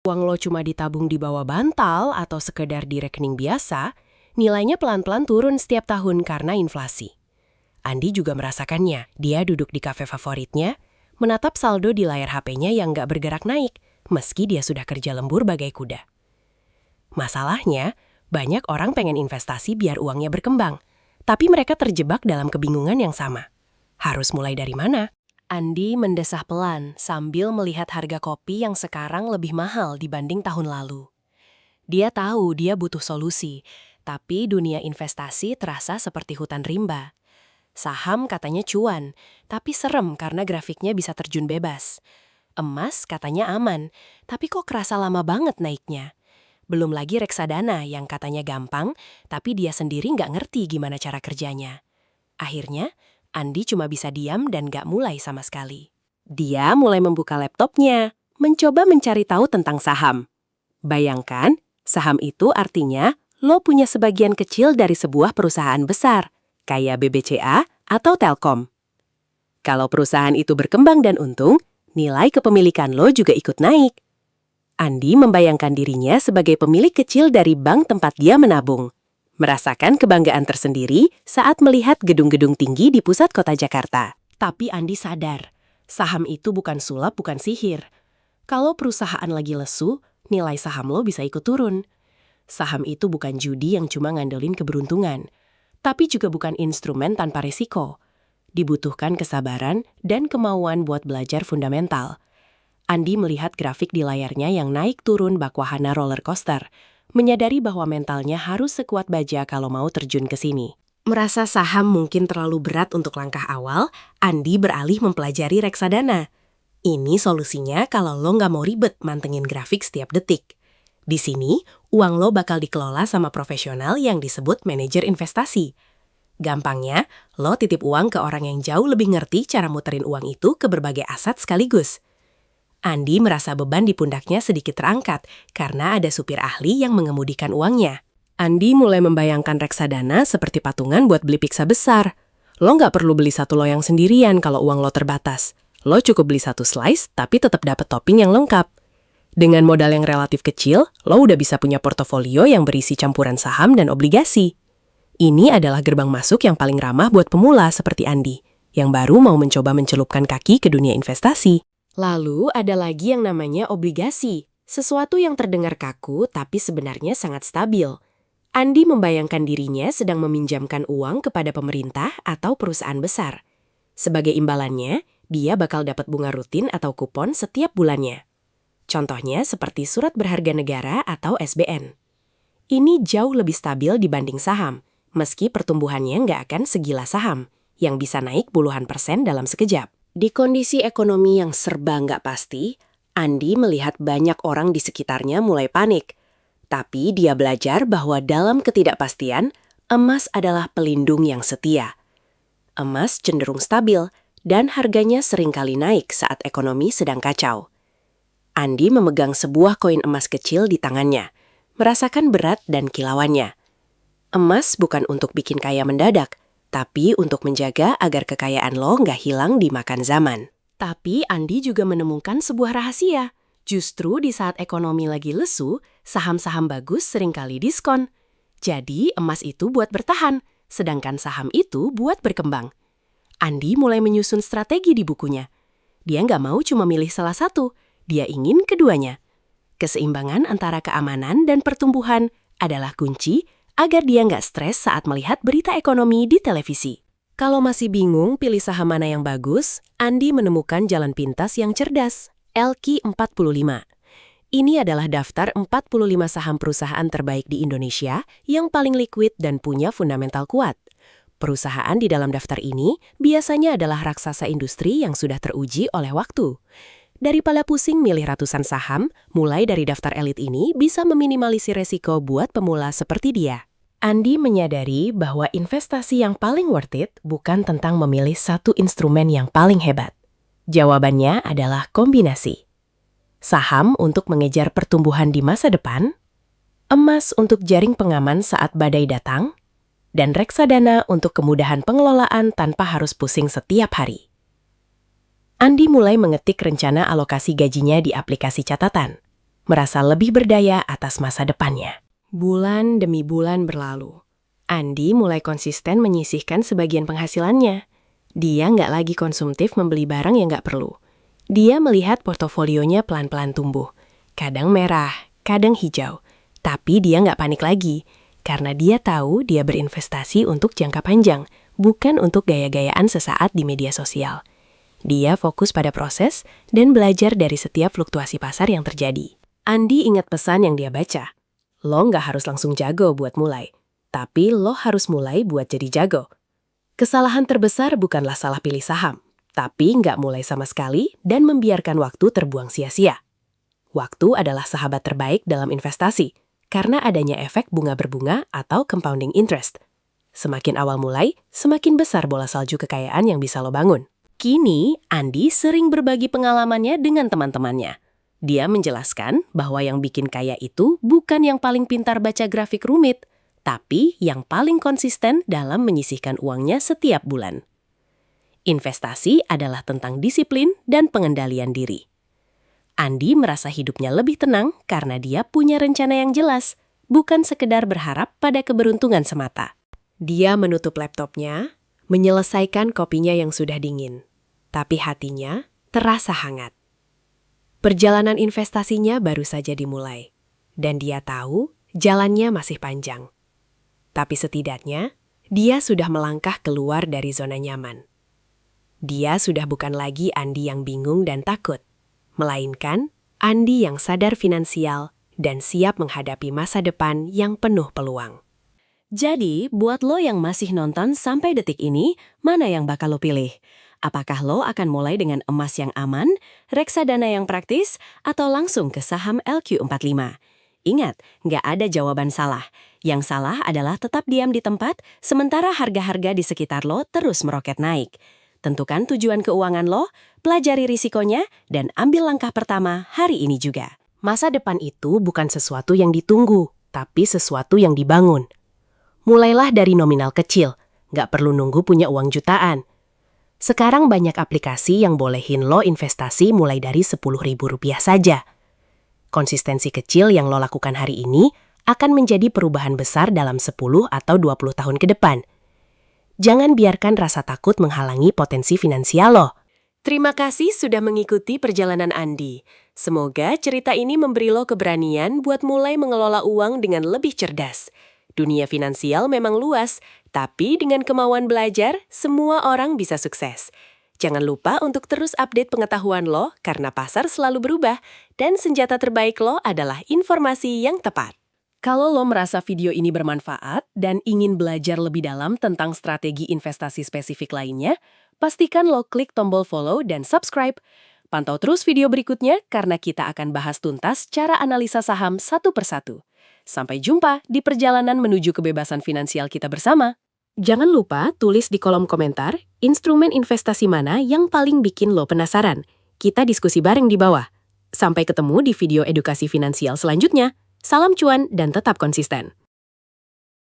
uang lo cuma ditabung di bawah bantal atau sekedar di rekening biasa, nilainya pelan-pelan turun setiap tahun karena inflasi. Andi juga merasakannya. Dia duduk di kafe favoritnya, menatap saldo di layar HP-nya yang nggak bergerak naik, meski dia sudah kerja lembur bagai kuda. Masalahnya, banyak orang pengen investasi biar uangnya berkembang, tapi mereka terjebak dalam kebingungan yang sama. Harus mulai dari mana? Andi mendesah pelan sambil melihat harga kopi yang sekarang lebih mahal dibanding tahun lalu. Dia tahu dia butuh solusi, tapi dunia investasi terasa seperti hutan rimba. Saham katanya cuan, tapi serem karena grafiknya bisa terjun bebas. Emas katanya aman, tapi kok kerasa lama banget naiknya. Belum lagi reksadana yang katanya gampang, tapi dia sendiri nggak ngerti gimana cara kerjanya. Akhirnya, Andi cuma bisa diam dan gak mulai sama sekali. Dia mulai membuka laptopnya, mencoba mencari tahu tentang saham. Bayangkan, saham itu artinya lo punya sebagian kecil dari sebuah perusahaan besar, kayak BBCA atau Telkom. Kalau perusahaan itu berkembang dan untung, nilai kepemilikan lo juga ikut naik. Andi membayangkan dirinya sebagai pemilik kecil dari bank tempat dia menabung. Merasakan kebanggaan tersendiri saat melihat gedung-gedung tinggi di pusat kota Jakarta. Tapi Andi sadar, saham itu bukan sulap, bukan sihir. Kalau perusahaan lagi lesu, nilai saham lo bisa ikut turun. Saham itu bukan judi yang cuma ngandelin keberuntungan, tapi juga bukan instrumen tanpa risiko. Dibutuhkan kesabaran dan kemauan buat belajar fundamental. Andi melihat grafik di layarnya yang naik turun bak wahana roller coaster, menyadari bahwa mentalnya harus sekuat baja kalau mau terjun ke sini. Merasa saham mungkin terlalu berat untuk langkah awal, Andi beralih mempelajari reksadana. Ini solusinya kalau lo nggak mau ribet mantengin grafik setiap detik. Di sini, uang lo bakal dikelola sama profesional yang disebut manajer investasi. Gampangnya, lo titip uang ke orang yang jauh lebih ngerti cara muterin uang itu ke berbagai aset sekaligus. Andi merasa beban di pundaknya sedikit terangkat karena ada supir ahli yang mengemudikan uangnya. Andi mulai membayangkan reksadana seperti patungan buat beli pizza besar. Lo nggak perlu beli satu loyang sendirian kalau uang lo terbatas. Lo cukup beli satu slice tapi tetap dapat topping yang lengkap. Dengan modal yang relatif kecil, lo udah bisa punya portofolio yang berisi campuran saham dan obligasi. Ini adalah gerbang masuk yang paling ramah buat pemula seperti Andi, yang baru mau mencoba mencelupkan kaki ke dunia investasi. Lalu ada lagi yang namanya obligasi, sesuatu yang terdengar kaku tapi sebenarnya sangat stabil. Andi membayangkan dirinya sedang meminjamkan uang kepada pemerintah atau perusahaan besar. Sebagai imbalannya, dia bakal dapat bunga rutin atau kupon setiap bulannya. Contohnya seperti surat berharga negara atau SBN. Ini jauh lebih stabil dibanding saham, meski pertumbuhannya nggak akan segila saham, yang bisa naik puluhan persen dalam sekejap. Di kondisi ekonomi yang serba nggak pasti, Andi melihat banyak orang di sekitarnya mulai panik. Tapi dia belajar bahwa dalam ketidakpastian, emas adalah pelindung yang setia. Emas cenderung stabil dan harganya seringkali naik saat ekonomi sedang kacau. Andi memegang sebuah koin emas kecil di tangannya, merasakan berat dan kilauannya. Emas bukan untuk bikin kaya mendadak, tapi untuk menjaga agar kekayaan lo nggak hilang dimakan zaman. Tapi Andi juga menemukan sebuah rahasia. Justru di saat ekonomi lagi lesu, saham-saham bagus seringkali diskon. Jadi emas itu buat bertahan, sedangkan saham itu buat berkembang. Andi mulai menyusun strategi di bukunya. Dia nggak mau cuma milih salah satu, dia ingin keduanya. Keseimbangan antara keamanan dan pertumbuhan adalah kunci agar dia nggak stres saat melihat berita ekonomi di televisi. Kalau masih bingung pilih saham mana yang bagus, Andi menemukan jalan pintas yang cerdas, LQ45. Ini adalah daftar 45 saham perusahaan terbaik di Indonesia yang paling liquid dan punya fundamental kuat. Perusahaan di dalam daftar ini biasanya adalah raksasa industri yang sudah teruji oleh waktu. Daripada pusing milih ratusan saham, mulai dari daftar elit ini bisa meminimalisir resiko buat pemula seperti dia. Andi menyadari bahwa investasi yang paling worth it bukan tentang memilih satu instrumen yang paling hebat. Jawabannya adalah kombinasi. Saham untuk mengejar pertumbuhan di masa depan, emas untuk jaring pengaman saat badai datang, dan reksadana untuk kemudahan pengelolaan tanpa harus pusing setiap hari. Andi mulai mengetik rencana alokasi gajinya di aplikasi catatan. merasa lebih berdaya atas masa depannya. Bulan demi bulan berlalu. Andi mulai konsisten menyisihkan sebagian penghasilannya. Dia nggak lagi konsumtif membeli barang yang nggak perlu. Dia melihat portofolionya pelan-pelan tumbuh. Kadang merah, kadang hijau. Tapi dia nggak panik lagi, karena dia tahu dia berinvestasi untuk jangka panjang, bukan untuk gaya-gayaan sesaat di media sosial. Dia fokus pada proses dan belajar dari setiap fluktuasi pasar yang terjadi. Andi ingat pesan yang dia baca. Lo nggak harus langsung jago buat mulai, tapi lo harus mulai buat jadi jago. Kesalahan terbesar bukanlah salah pilih saham, tapi nggak mulai sama sekali dan membiarkan waktu terbuang sia-sia. Waktu adalah sahabat terbaik dalam investasi, karena adanya efek bunga berbunga atau compounding interest. Semakin awal mulai, semakin besar bola salju kekayaan yang bisa lo bangun. Kini, Andi sering berbagi pengalamannya dengan teman-temannya. Dia menjelaskan bahwa yang bikin kaya itu bukan yang paling pintar baca grafik rumit, tapi yang paling konsisten dalam menyisihkan uangnya setiap bulan. Investasi adalah tentang disiplin dan pengendalian diri. Andi merasa hidupnya lebih tenang karena dia punya rencana yang jelas, bukan sekedar berharap pada keberuntungan semata. Dia menutup laptopnya, menyelesaikan kopinya yang sudah dingin, tapi hatinya terasa hangat. Perjalanan investasinya baru saja dimulai, dan dia tahu jalannya masih panjang. Tapi setidaknya, dia sudah melangkah keluar dari zona nyaman. Dia sudah bukan lagi Andi yang bingung dan takut, melainkan Andi yang sadar finansial dan siap menghadapi masa depan yang penuh peluang. Jadi, buat lo yang masih nonton sampai detik ini, mana yang bakal lo pilih? Apakah lo akan mulai dengan emas yang aman, reksadana yang praktis, atau langsung ke saham LQ45? Ingat, nggak ada jawaban salah. Yang salah adalah tetap diam di tempat, sementara harga-harga di sekitar lo terus meroket naik. Tentukan tujuan keuangan lo, pelajari risikonya, dan ambil langkah pertama hari ini juga. Masa depan itu bukan sesuatu yang ditunggu, tapi sesuatu yang dibangun. Mulailah dari nominal kecil, nggak perlu nunggu punya uang jutaan. Sekarang banyak aplikasi yang bolehin lo investasi mulai dari Rp10.000 saja. Konsistensi kecil yang lo lakukan hari ini akan menjadi perubahan besar dalam 10 atau 20 tahun ke depan. Jangan biarkan rasa takut menghalangi potensi finansial lo. Terima kasih sudah mengikuti perjalanan Andi. Semoga cerita ini memberi lo keberanian buat mulai mengelola uang dengan lebih cerdas. Dunia finansial memang luas, tapi dengan kemauan belajar, semua orang bisa sukses. Jangan lupa untuk terus update pengetahuan lo, karena pasar selalu berubah, dan senjata terbaik lo adalah informasi yang tepat. Kalau lo merasa video ini bermanfaat dan ingin belajar lebih dalam tentang strategi investasi spesifik lainnya, pastikan lo klik tombol follow dan subscribe. Pantau terus video berikutnya karena kita akan bahas tuntas cara analisa saham satu persatu. Sampai jumpa di perjalanan menuju kebebasan finansial kita bersama. Jangan lupa tulis di kolom komentar instrumen investasi mana yang paling bikin lo penasaran. Kita diskusi bareng di bawah. Sampai ketemu di video edukasi finansial selanjutnya. Salam cuan dan tetap konsisten.